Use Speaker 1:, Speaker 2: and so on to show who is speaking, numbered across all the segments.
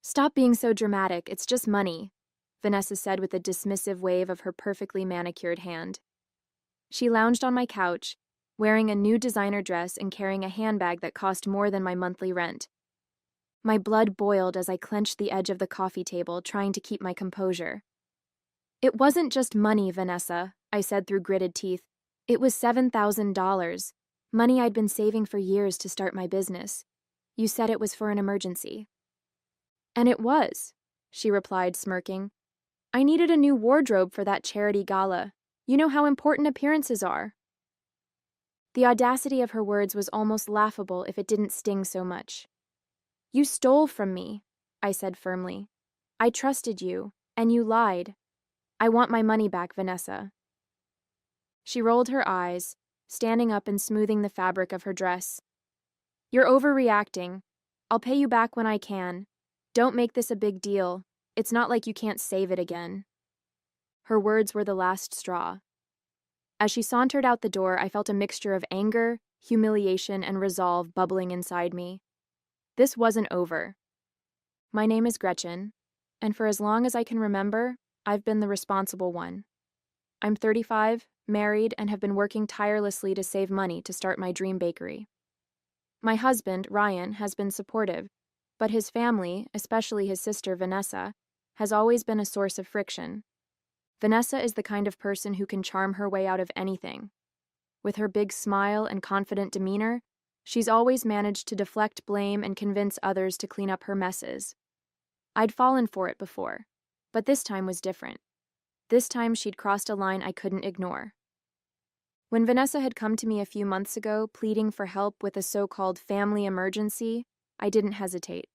Speaker 1: Stop being so dramatic, it's just money, Vanessa said with a dismissive wave of her perfectly manicured hand. She lounged on my couch, wearing a new designer dress and carrying a handbag that cost more than my monthly rent. My blood boiled as I clenched the edge of the coffee table, trying to keep my composure. It wasn't just money, Vanessa, I said through gritted teeth. It was $7,000, money I'd been saving for years to start my business. You said it was for an emergency. And it was, she replied, smirking. I needed a new wardrobe for that charity gala. You know how important appearances are. The audacity of her words was almost laughable if it didn't sting so much. You stole from me, I said firmly. I trusted you, and you lied. I want my money back, Vanessa. She rolled her eyes, standing up and smoothing the fabric of her dress. You're overreacting. I'll pay you back when I can. Don't make this a big deal. It's not like you can't save it again. Her words were the last straw. As she sauntered out the door, I felt a mixture of anger, humiliation, and resolve bubbling inside me. This wasn't over. My name is Gretchen, and for as long as I can remember, I've been the responsible one. I'm 35, married, and have been working tirelessly to save money to start my dream bakery. My husband, Ryan, has been supportive, but his family, especially his sister Vanessa, has always been a source of friction. Vanessa is the kind of person who can charm her way out of anything. With her big smile and confident demeanor, she's always managed to deflect blame and convince others to clean up her messes. I'd fallen for it before, but this time was different. This time she'd crossed a line I couldn't ignore. When Vanessa had come to me a few months ago, pleading for help with a so-called family emergency, I didn't hesitate.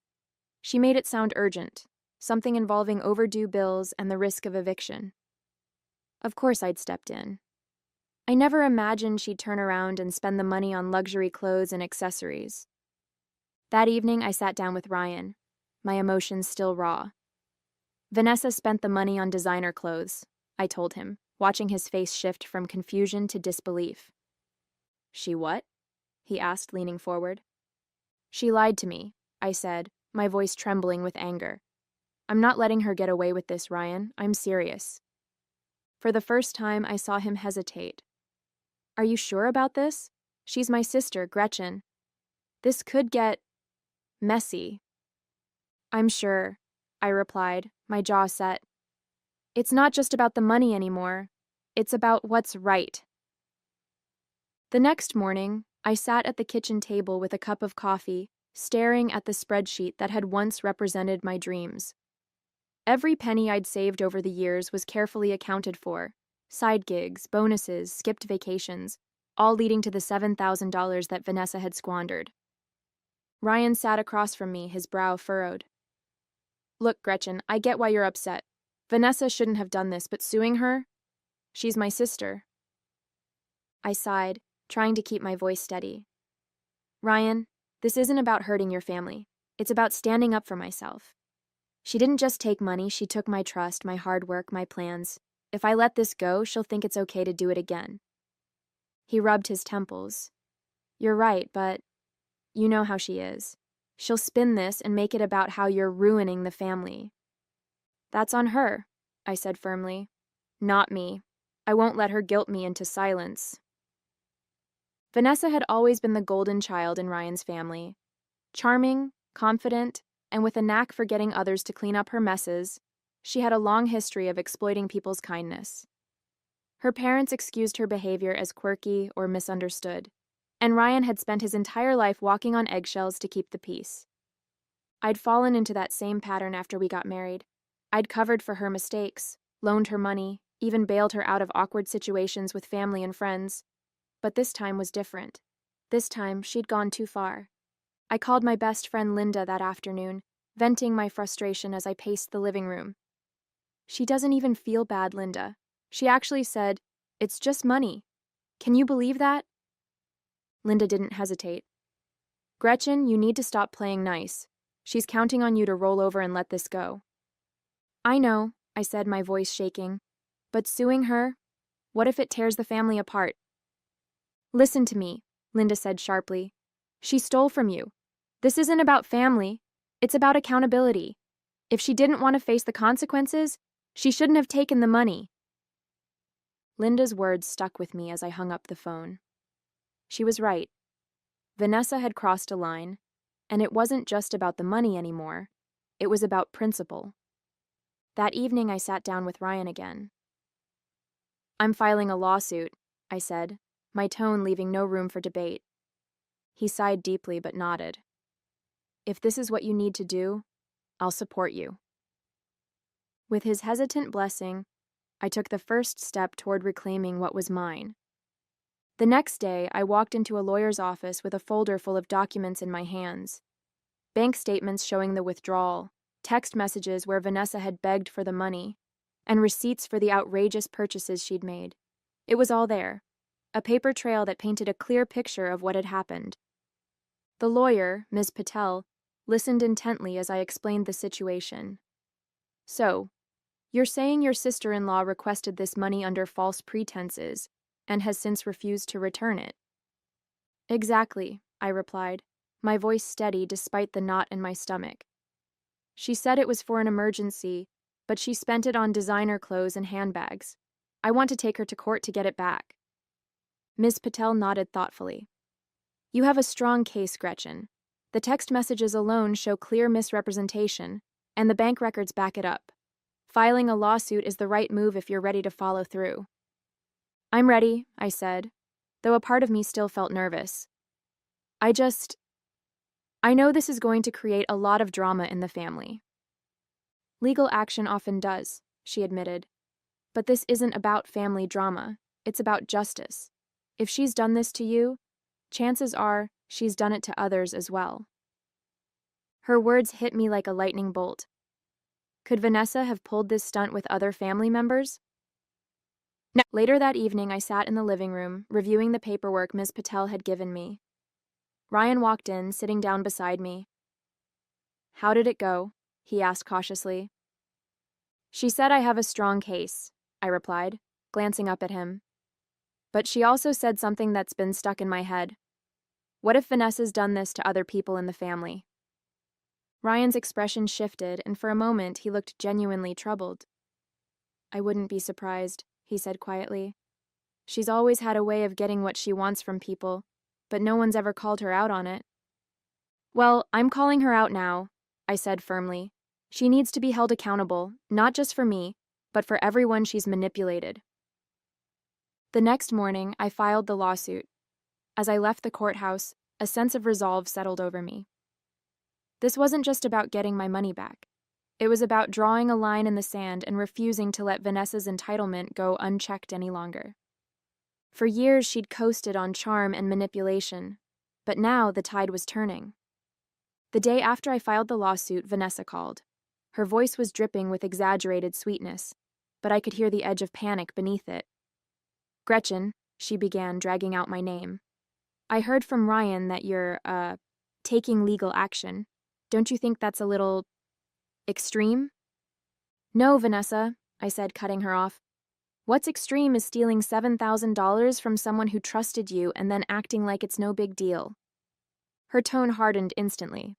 Speaker 1: She made it sound urgent, something involving overdue bills and the risk of eviction. Of course I'd stepped in. I never imagined she'd turn around and spend the money on luxury clothes and accessories. That evening, I sat down with Ryan, my emotions still raw. Vanessa spent the money on designer clothes, I told him, watching his face shift from confusion to disbelief. She what? He asked, leaning forward. She lied to me, I said, my voice trembling with anger. I'm not letting her get away with this, Ryan. I'm serious. For the first time, I saw him hesitate. Are you sure about this? She's my sister, Gretchen. This could get messy. I'm sure, I replied, my jaw set. It's not just about the money anymore. It's about what's right. The next morning, I sat at the kitchen table with a cup of coffee, staring at the spreadsheet that had once represented my dreams. Every penny I'd saved over the years was carefully accounted for. Side gigs, bonuses, skipped vacations, all leading to the $7,000 that Vanessa had squandered. Ryan sat across from me, his brow furrowed. Look, Gretchen, I get why you're upset. Vanessa shouldn't have done this, but suing her? She's my sister. I sighed, trying to keep my voice steady. Ryan, this isn't about hurting your family. It's about standing up for myself. She didn't just take money, she took my trust, my hard work, my plans. If I let this go, she'll think it's okay to do it again. He rubbed his temples. You're right, but you know how she is. She'll spin this and make it about how you're ruining the family. That's on her, I said firmly. Not me. I won't let her guilt me into silence. Vanessa had always been the golden child in Ryan's family. Charming, confident, and with a knack for getting others to clean up her messes, she had a long history of exploiting people's kindness. Her parents excused her behavior as quirky or misunderstood, and Ryan had spent his entire life walking on eggshells to keep the peace. I'd fallen into that same pattern after we got married. I'd covered for her mistakes, loaned her money, even bailed her out of awkward situations with family and friends. But this time was different. This time, she'd gone too far. I called my best friend Linda that afternoon, venting my frustration as I paced the living room. She doesn't even feel bad, Linda. She actually said, "It's just money. Can you believe that?" Linda didn't hesitate. Gretchen, you need to stop playing nice. She's counting on you to roll over and let this go. I know, I said, my voice shaking. But suing her? What if it tears the family apart? Listen to me, Linda said sharply. She stole from you. This isn't about family. It's about accountability. If she didn't want to face the consequences, she shouldn't have taken the money. Linda's words stuck with me as I hung up the phone. She was right. Vanessa had crossed a line, and it wasn't just about the money anymore. It was about principle. That evening, I sat down with Ryan again. "I'm filing a lawsuit," I said, my tone leaving no room for debate. He sighed deeply but nodded. "If this is what you need to do, I'll support you." With his hesitant blessing, I took the first step toward reclaiming what was mine. The next day, I walked into a lawyer's office with a folder full of documents in my hands. Bank statements showing the withdrawal, text messages where Vanessa had begged for the money, and receipts for the outrageous purchases she'd made. It was all there, a paper trail that painted a clear picture of what had happened. The lawyer, Ms. Patel, listened intently as I explained the situation. "So, you're saying your sister-in-law requested this money under false pretenses and has since refused to return it?" "Exactly," I replied, my voice steady despite the knot in my stomach. "She said it was for an emergency, but she spent it on designer clothes and handbags. I want to take her to court to get it back." Ms. Patel nodded thoughtfully. "You have a strong case, Gretchen. The text messages alone show clear misrepresentation, and the bank records back it up. Filing a lawsuit is the right move if you're ready to follow through." "I'm ready," I said, though a part of me still felt nervous. I know this is going to create a lot of drama in the family." "Legal action often does," she admitted. "But this isn't about family drama. It's about justice. If she's done this to you, chances are she's done it to others as well." Her words hit me like a lightning bolt. Could Vanessa have pulled this stunt with other family members? No. Later that evening, I sat in the living room, reviewing the paperwork Ms. Patel had given me. Ryan walked in, sitting down beside me. "How did it go?" he asked cautiously. "She said I have a strong case," I replied, glancing up at him. "But she also said something that's been stuck in my head. What if Vanessa's done this to other people in the family?" Ryan's expression shifted, and for a moment he looked genuinely troubled. "I wouldn't be surprised," he said quietly. "She's always had a way of getting what she wants from people, but no one's ever called her out on it." "Well, I'm calling her out now," I said firmly. "She needs to be held accountable, not just for me, but for everyone she's manipulated." The next morning, I filed the lawsuit. As I left the courthouse, a sense of resolve settled over me. This wasn't just about getting my money back. It was about drawing a line in the sand and refusing to let Vanessa's entitlement go unchecked any longer. For years, she'd coasted on charm and manipulation, but now the tide was turning. The day after I filed the lawsuit, Vanessa called. Her voice was dripping with exaggerated sweetness, but I could hear the edge of panic beneath it. "Gretchen," she began, dragging out my name. "I heard from Ryan that you're, taking legal action. Don't you think that's a little extreme?" "No, Vanessa," I said, cutting her off. "What's extreme is stealing $7,000 from someone who trusted you and then acting like it's no big deal." Her tone hardened instantly.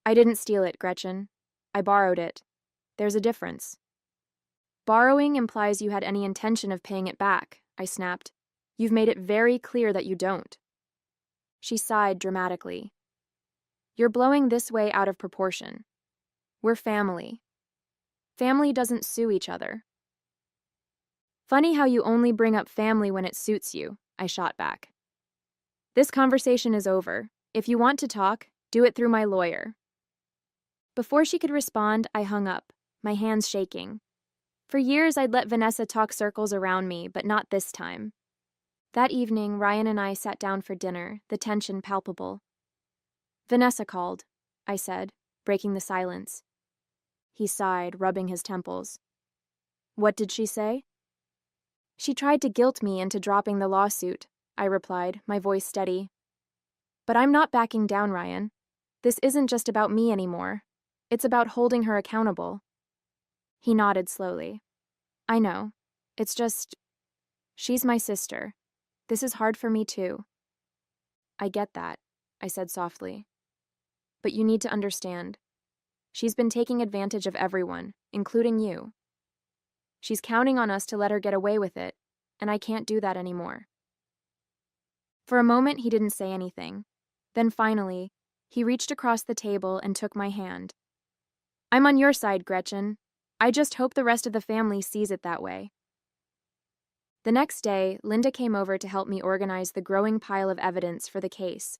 Speaker 1: "I didn't steal it, Gretchen. I borrowed it. There's a difference." "Borrowing implies you had any intention of paying it back," I snapped. "You've made it very clear that you don't." She sighed dramatically. "You're blowing this way out of proportion. We're family. Family doesn't sue each other." "Funny how you only bring up family when it suits you," I shot back. "This conversation is over. If you want to talk, do it through my lawyer." Before she could respond, I hung up, my hands shaking. For years, I'd let Vanessa talk circles around me, but not this time. That evening, Ryan and I sat down for dinner, the tension palpable. "Vanessa called," I said, breaking the silence. He sighed, rubbing his temples. "What did she say?" "She tried to guilt me into dropping the lawsuit," I replied, my voice steady. "But I'm not backing down, Ryan. This isn't just about me anymore. It's about holding her accountable." He nodded slowly. "I know. It's just... she's my sister. This is hard for me too." "I get that," I said softly. "But you need to understand. She's been taking advantage of everyone, including you. She's counting on us to let her get away with it, and I can't do that anymore." For a moment, he didn't say anything. Then finally, he reached across the table and took my hand. "I'm on your side, Gretchen. I just hope the rest of the family sees it that way." The next day, Linda came over to help me organize the growing pile of evidence for the case.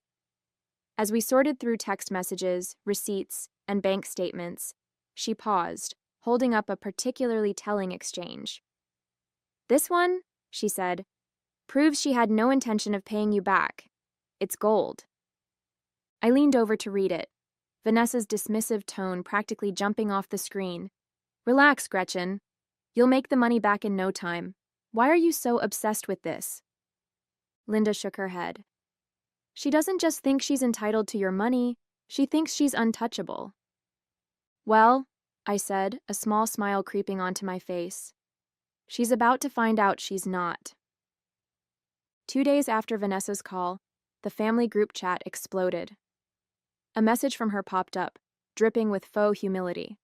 Speaker 1: As we sorted through text messages, receipts, and bank statements, she paused, holding up a particularly telling exchange. "This one," she said, "proves she had no intention of paying you back. It's gold." I leaned over to read it, Vanessa's dismissive tone practically jumping off the screen. "Relax, Gretchen. You'll make the money back in no time. Why are you so obsessed with this?" Linda shook her head. "She doesn't just think she's entitled to your money, she thinks she's untouchable." "Well," I said, a small smile creeping onto my face, "she's about to find out she's not." 2 days after Vanessa's call, the family group chat exploded. A message from her popped up, dripping with faux humility.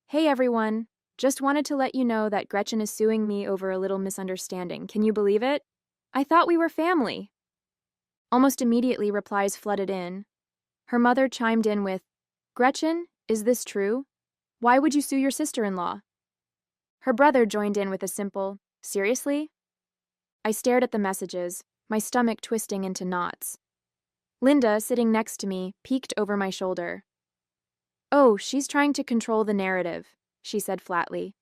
Speaker 1: "Hey everyone, just wanted to let you know that Gretchen is suing me over a little misunderstanding. Can you believe it? I thought we were family." Almost immediately, replies flooded in. Her mother chimed in with, "Gretchen, is this true? Why would you sue your sister-in-law?" Her brother joined in with a simple, "Seriously?" I stared at the messages, my stomach twisting into knots. Linda, sitting next to me, peeked over my shoulder. "Oh, she's trying to control the narrative," she said flatly.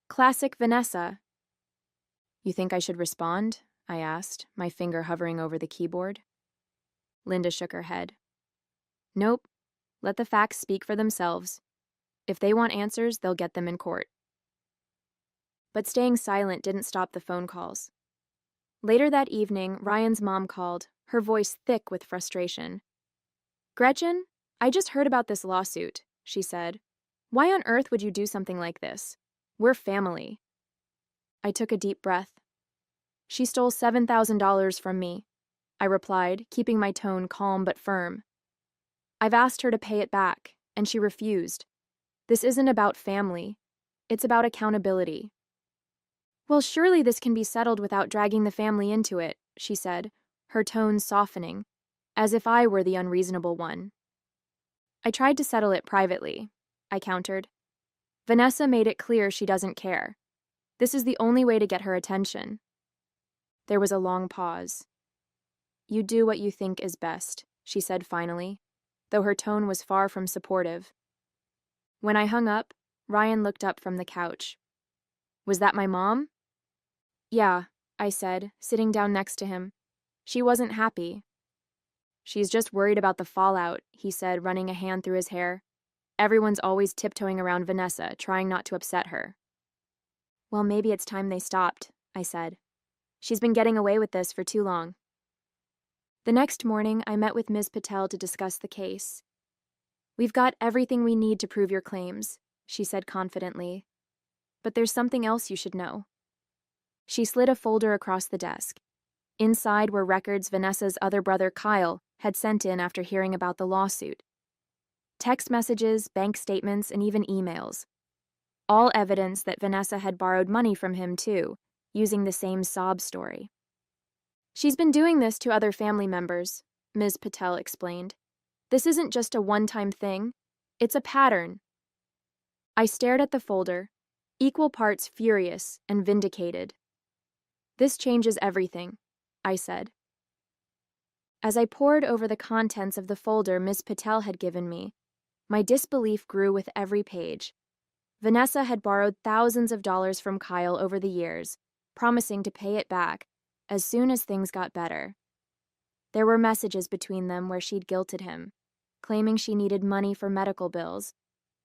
Speaker 1: "Classic Vanessa." "You think I should respond?" I asked, my finger hovering over the keyboard. Linda shook her head. "Nope. Let the facts speak for themselves. If they want answers, they'll get them in court." But staying silent didn't stop the phone calls. Later that evening, Ryan's mom called, her voice thick with frustration. "Gretchen, I just heard about this lawsuit," she said. "Why on earth would you do something like this? We're family." I took a deep breath. "She stole $7,000 from me," I replied, keeping my tone calm but firm. "I've asked her to pay it back, and she refused. This isn't about family. It's about accountability." "Well, surely this can be settled without dragging the family into it," she said, her tone softening, as if I were the unreasonable one. "I tried to settle it privately," I countered. "Vanessa made it clear she doesn't care. This is the only way to get her attention." There was a long pause. "You do what you think is best," she said finally, though her tone was far from supportive. When I hung up, Ryan looked up from the couch. "Was that my mom?" "Yeah," I said, sitting down next to him. "She wasn't happy." "She's just worried about the fallout," he said, running a hand through his hair. "Everyone's always tiptoeing around Vanessa, trying not to upset her." "Well, maybe it's time they stopped," I said. "She's been getting away with this for too long." The next morning, I met with Ms. Patel to discuss the case. "We've got everything we need to prove your claims," she said confidently. "But there's something else you should know." She slid a folder across the desk. Inside were records Vanessa's other brother, Kyle, had sent in after hearing about the lawsuit. Text messages, bank statements, and even emails. All evidence that Vanessa had borrowed money from him, too, using the same sob story. "She's been doing this to other family members," Ms. Patel explained. "This isn't just a one-time thing. It's a pattern." I stared at the folder, equal parts furious and vindicated. "This changes everything," I said. As I pored over the contents of the folder Ms. Patel had given me, my disbelief grew with every page. Vanessa had borrowed thousands of dollars from Kyle over the years, promising to pay it back as soon as things got better. There were messages between them where she'd guilted him, claiming she needed money for medical bills,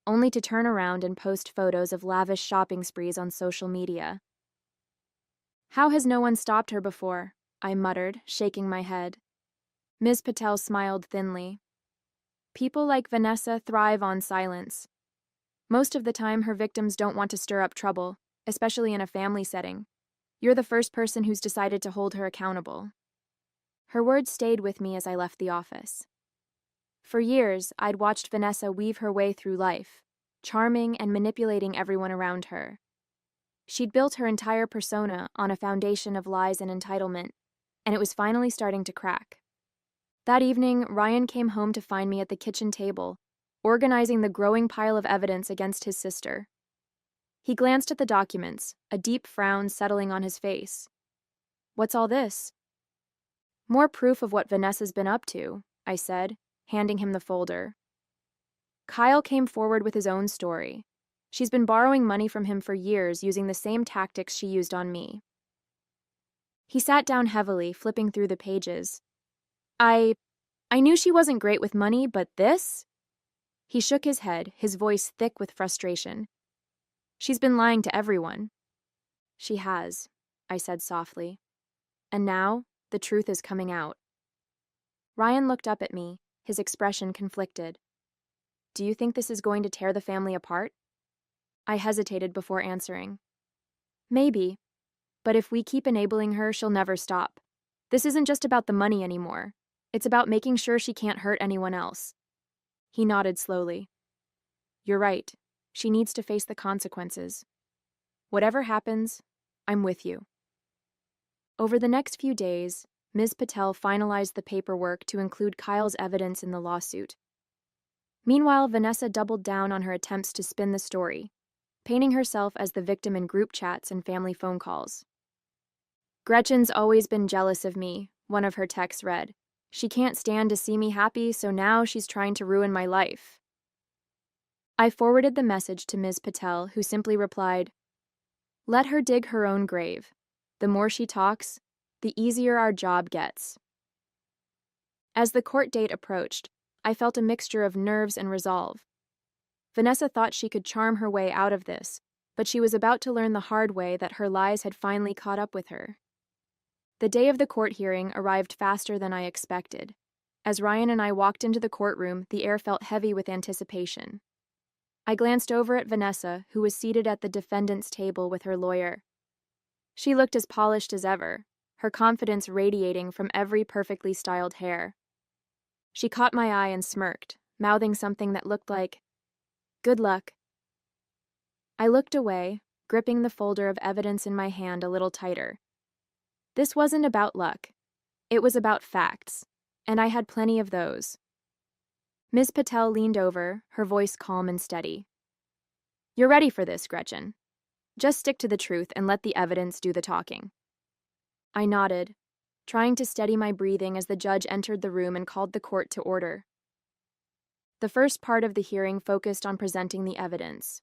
Speaker 1: only to turn around and post photos of lavish shopping sprees on social media. "How has no one stopped her before?" I muttered, shaking my head. Ms. Patel smiled thinly. "People like Vanessa thrive on silence. Most of the time, her victims don't want to stir up trouble, especially in a family setting. You're the first person who's decided to hold her accountable." Her words stayed with me as I left the office. For years, I'd watched Vanessa weave her way through life, charming and manipulating everyone around her. She'd built her entire persona on a foundation of lies and entitlement, and it was finally starting to crack. That evening, Ryan came home to find me at the kitchen table, organizing the growing pile of evidence against his sister. He glanced at the documents, a deep frown settling on his face. "What's all this?" "More proof of what Vanessa's been up to," I said, handing him the folder. Kyle came forward with his own story. She's been borrowing money from him for years using the same tactics she used on me. He sat down heavily, flipping through the pages. I knew she wasn't great with money, but this? He shook his head, his voice thick with frustration. "She's been lying to everyone." "She has," I said softly. "And now, the truth is coming out." Ryan looked up at me, his expression conflicted. "Do you think this is going to tear the family apart?" I hesitated before answering. "Maybe. But if we keep enabling her, she'll never stop. This isn't just about the money anymore. It's about making sure she can't hurt anyone else." He nodded slowly. "You're right. She needs to face the consequences. Whatever happens, I'm with you." Over the next few days, Ms. Patel finalized the paperwork to include Kyle's evidence in the lawsuit. Meanwhile, Vanessa doubled down on her attempts to spin the story, painting herself as the victim in group chats and family phone calls. "Gretchen's always been jealous of me," one of her texts read. "She can't stand to see me happy, so now she's trying to ruin my life." I forwarded the message to Ms. Patel, who simply replied, "Let her dig her own grave. The more she talks, the easier our job gets." As the court date approached, I felt a mixture of nerves and resolve. Vanessa thought she could charm her way out of this, but she was about to learn the hard way that her lies had finally caught up with her. The day of the court hearing arrived faster than I expected. As Ryan and I walked into the courtroom, the air felt heavy with anticipation. I glanced over at Vanessa, who was seated at the defendant's table with her lawyer. She looked as polished as ever, her confidence radiating from every perfectly styled hair. She caught my eye and smirked, mouthing something that looked like, "Good luck." I looked away, gripping the folder of evidence in my hand a little tighter. This wasn't about luck. It was about facts, and I had plenty of those. Ms. Patel leaned over, her voice calm and steady. "You're ready for this, Gretchen. Just stick to the truth and let the evidence do the talking." I nodded, trying to steady my breathing as the judge entered the room and called the court to order. The first part of the hearing focused on presenting the evidence.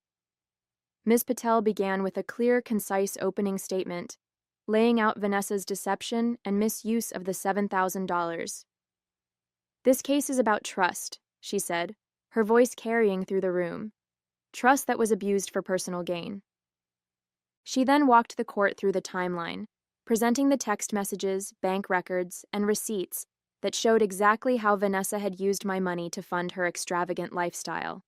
Speaker 1: Ms. Patel began with a clear, concise opening statement, laying out Vanessa's deception and misuse of the $7,000. "This case is about trust," she said, her voice carrying through the room. "Trust that was abused for personal gain." She then walked the court through the timeline, presenting the text messages, bank records, and receipts that showed exactly how Vanessa had used my money to fund her extravagant lifestyle.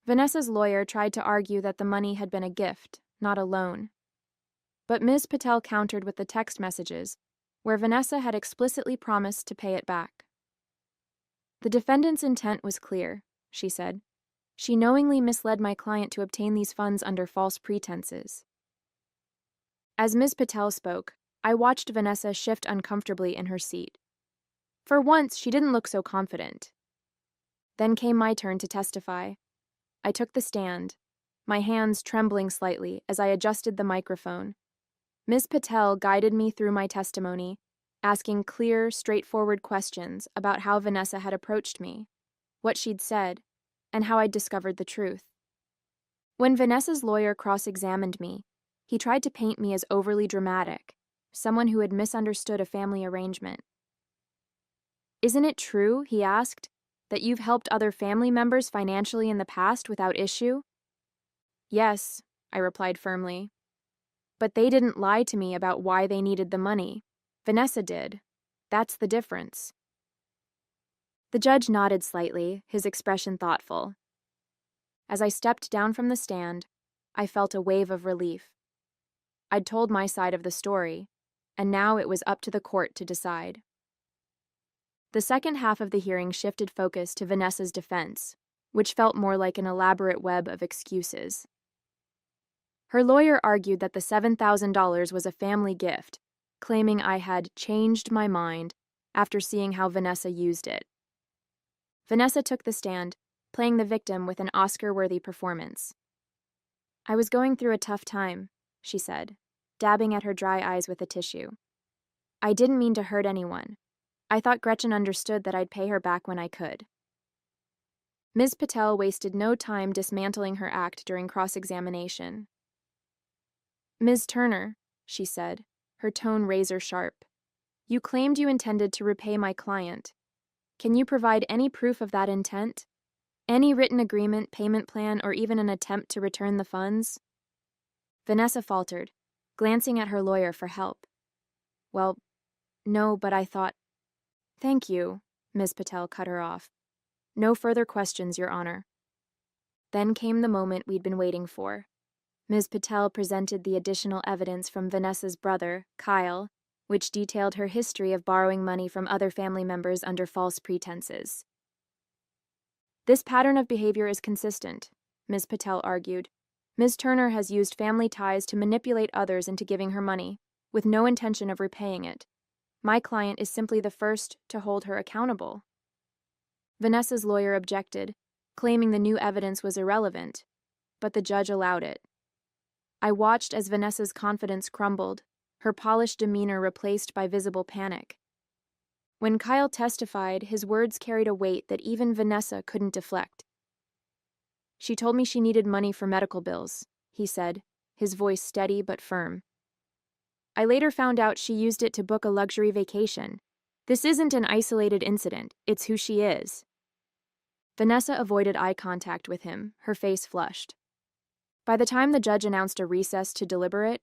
Speaker 1: Vanessa's lawyer tried to argue that the money had been a gift, not a loan. But Ms. Patel countered with the text messages, where Vanessa had explicitly promised to pay it back. "The defendant's intent was clear," she said. "She knowingly misled my client to obtain these funds under false pretenses." As Ms. Patel spoke, I watched Vanessa shift uncomfortably in her seat. For once, she didn't look so confident. Then came my turn to testify. I took the stand, my hands trembling slightly as I adjusted the microphone. Ms. Patel guided me through my testimony, asking clear, straightforward questions about how Vanessa had approached me, what she'd said, and how I'd discovered the truth. When Vanessa's lawyer cross-examined me, he tried to paint me as overly dramatic, someone who had misunderstood a family arrangement. "Isn't it true," he asked, "that you've helped other family members financially in the past without issue?" "Yes," I replied firmly. "But they didn't lie to me about why they needed the money. Vanessa did. That's the difference." The judge nodded slightly, his expression thoughtful. As I stepped down from the stand, I felt a wave of relief. I'd told my side of the story, and now it was up to the court to decide. The second half of the hearing shifted focus to Vanessa's defense, which felt more like an elaborate web of excuses. Her lawyer argued that the $7,000 was a family gift, claiming I had changed my mind after seeing how Vanessa used it. Vanessa took the stand, playing the victim with an Oscar-worthy performance. "I was going through a tough time," she said, dabbing at her dry eyes with a tissue. "I didn't mean to hurt anyone. I thought Gretchen understood that I'd pay her back when I could." Ms. Patel wasted no time dismantling her act during cross-examination. "Ms. Turner," she said, her tone razor-sharp, "you claimed you intended to repay my client. Can you provide any proof of that intent? Any written agreement, payment plan, or even an attempt to return the funds?" Vanessa faltered, glancing at her lawyer for help. "Well, no, but I thought—" "Thank you," Ms. Patel cut her off. "No further questions, Your Honor." Then came the moment we'd been waiting for. Ms. Patel presented the additional evidence from Vanessa's brother, Kyle, which detailed her history of borrowing money from other family members under false pretenses. "This pattern of behavior is consistent," Ms. Patel argued. "Ms. Turner has used family ties to manipulate others into giving her money, with no intention of repaying it. My client is simply the first to hold her accountable." Vanessa's lawyer objected, claiming the new evidence was irrelevant, but the judge allowed it. I watched as Vanessa's confidence crumbled, her polished demeanor replaced by visible panic. When Kyle testified, his words carried a weight that even Vanessa couldn't deflect. "She told me she needed money for medical bills," he said, his voice steady but firm. "I later found out she used it to book a luxury vacation. This isn't an isolated incident, it's who she is." Vanessa avoided eye contact with him, her face flushed. By the time the judge announced a recess to deliberate,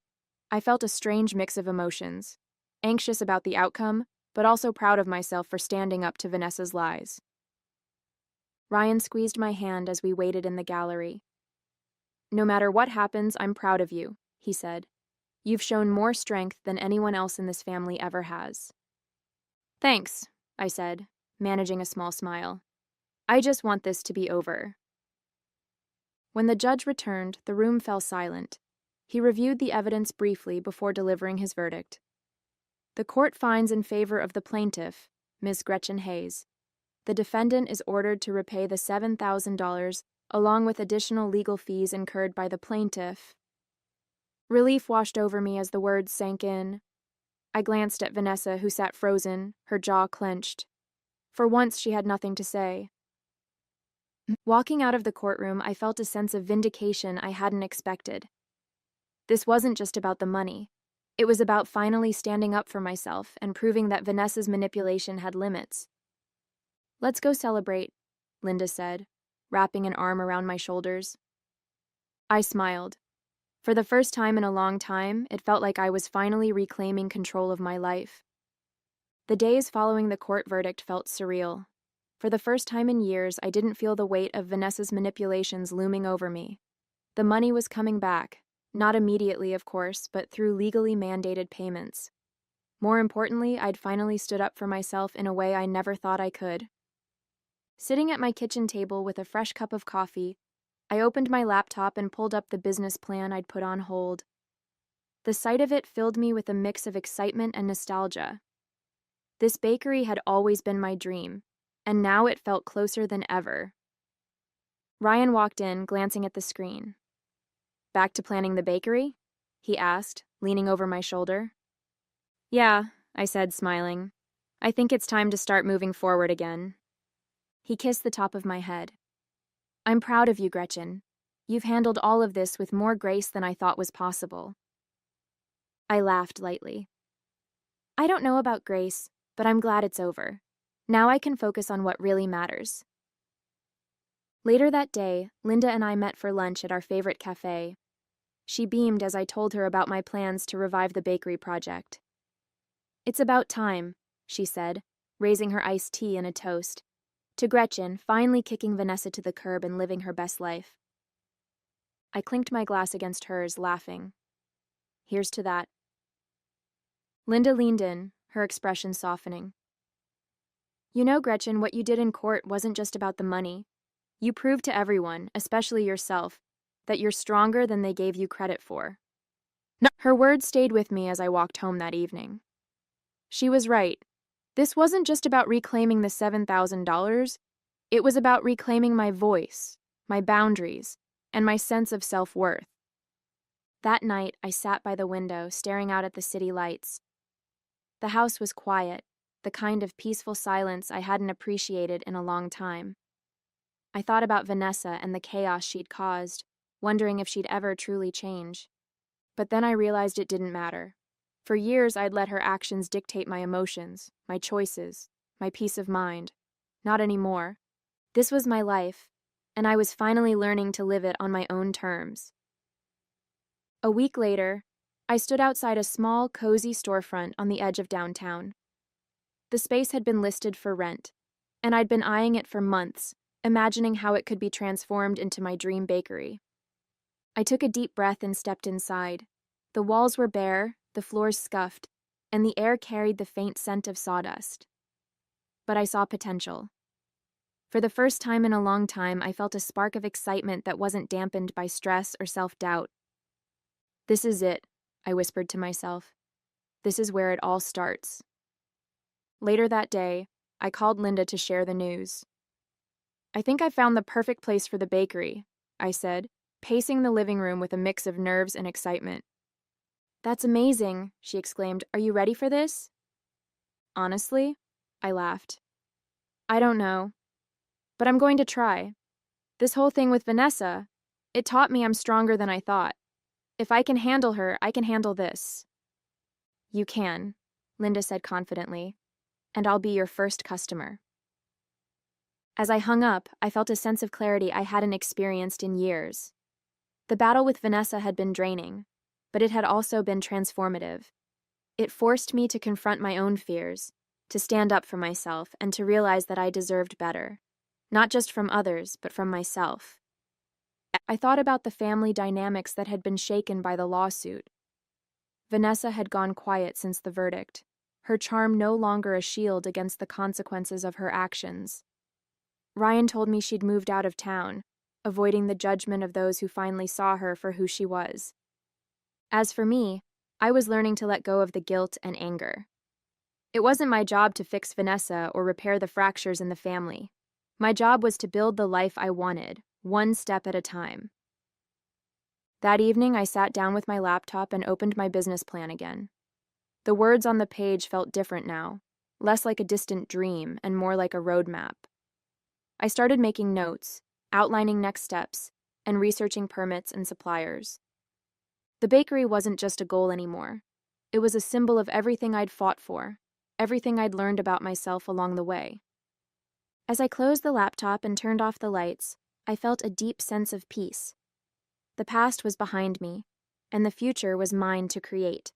Speaker 1: I felt a strange mix of emotions, anxious about the outcome, but also proud of myself for standing up to Vanessa's lies. Ryan squeezed my hand as we waited in the gallery. "No matter what happens, I'm proud of you," he said. "You've shown more strength than anyone else in this family ever has." "Thanks," I said, managing a small smile. "I just want this to be over." When the judge returned, the room fell silent. He reviewed the evidence briefly before delivering his verdict. "The court finds in favor of the plaintiff, Ms. Gretchen Hayes. The defendant is ordered to repay the $7,000 along with additional legal fees incurred by the plaintiff." Relief washed over me as the words sank in. I glanced at Vanessa, who sat frozen, her jaw clenched. For once, she had nothing to say. Walking out of the courtroom, I felt a sense of vindication I hadn't expected. This wasn't just about the money. It was about finally standing up for myself and proving that Vanessa's manipulation had limits. "Let's go celebrate," Linda said, wrapping an arm around my shoulders. I smiled. For the first time in a long time, it felt like I was finally reclaiming control of my life. The days following the court verdict felt surreal. For the first time in years, I didn't feel the weight of Vanessa's manipulations looming over me. The money was coming back, not immediately, of course, but through legally mandated payments. More importantly, I'd finally stood up for myself in a way I never thought I could. Sitting at my kitchen table with a fresh cup of coffee, I opened my laptop and pulled up the business plan I'd put on hold. The sight of it filled me with a mix of excitement and nostalgia. This bakery had always been my dream, and now it felt closer than ever. Ryan walked in, glancing at the screen. "Back to planning the bakery?" he asked, leaning over my shoulder. "Yeah," I said, smiling. "I think it's time to start moving forward again." He kissed the top of my head. "I'm proud of you, Gretchen. You've handled all of this with more grace than I thought was possible." I laughed lightly. "I don't know about grace, but I'm glad it's over. Now I can focus on what really matters." Later that day, Linda and I met for lunch at our favorite cafe. She beamed as I told her about my plans to revive the bakery project. "It's about time," she said, raising her iced tea and a toast, to Gretchen, finally kicking Vanessa to the curb and living her best life. I clinked my glass against hers, laughing. "Here's to that." Linda leaned in, her expression softening. You know, Gretchen, what you did in court wasn't just about the money. You proved to everyone, especially yourself, that you're stronger than they gave you credit for. No. Her words stayed with me as I walked home that evening. She was right. This wasn't just about reclaiming the $7,000. It was about reclaiming my voice, my boundaries, and my sense of self-worth. That night, I sat by the window, staring out at the city lights. The house was quiet, the kind of peaceful silence I hadn't appreciated in a long time. I thought about Vanessa and the chaos she'd caused, wondering if she'd ever truly change. But then I realized it didn't matter. For years, I'd let her actions dictate my emotions, my choices, my peace of mind. Not anymore. This was my life, and I was finally learning to live it on my own terms. A week later, I stood outside a small, cozy storefront on the edge of downtown. The space had been listed for rent, and I'd been eyeing it for months, imagining how it could be transformed into my dream bakery. I took a deep breath and stepped inside. The walls were bare, the floors scuffed, and the air carried the faint scent of sawdust. But I saw potential. For the first time in a long time, I felt a spark of excitement that wasn't dampened by stress or self-doubt. This is it, I whispered to myself. This is where it all starts. Later that day, I called Linda to share the news. I think I found the perfect place for the bakery, I said, pacing the living room with a mix of nerves and excitement. That's amazing, she exclaimed. Are you ready for this? Honestly, I laughed. I don't know, but I'm going to try. This whole thing with Vanessa, it taught me I'm stronger than I thought. If I can handle her, I can handle this. You can, Linda said confidently, and I'll be your first customer. As I hung up, I felt a sense of clarity I hadn't experienced in years. The battle with Vanessa had been draining, but it had also been transformative. It forced me to confront my own fears, to stand up for myself, and to realize that I deserved better, not just from others, but from myself. I thought about the family dynamics that had been shaken by the lawsuit. Vanessa had gone quiet since the verdict, her charm no longer a shield against the consequences of her actions. Ryan told me she'd moved out of town, avoiding the judgment of those who finally saw her for who she was. As for me, I was learning to let go of the guilt and anger. It wasn't my job to fix Vanessa or repair the fractures in the family. My job was to build the life I wanted, one step at a time. That evening, I sat down with my laptop and opened my business plan again. The words on the page felt different now, less like a distant dream and more like a roadmap. I started making notes, outlining next steps, and researching permits and suppliers. The bakery wasn't just a goal anymore. It was a symbol of everything I'd fought for, everything I'd learned about myself along the way. As I closed the laptop and turned off the lights, I felt a deep sense of peace. The past was behind me, and the future was mine to create.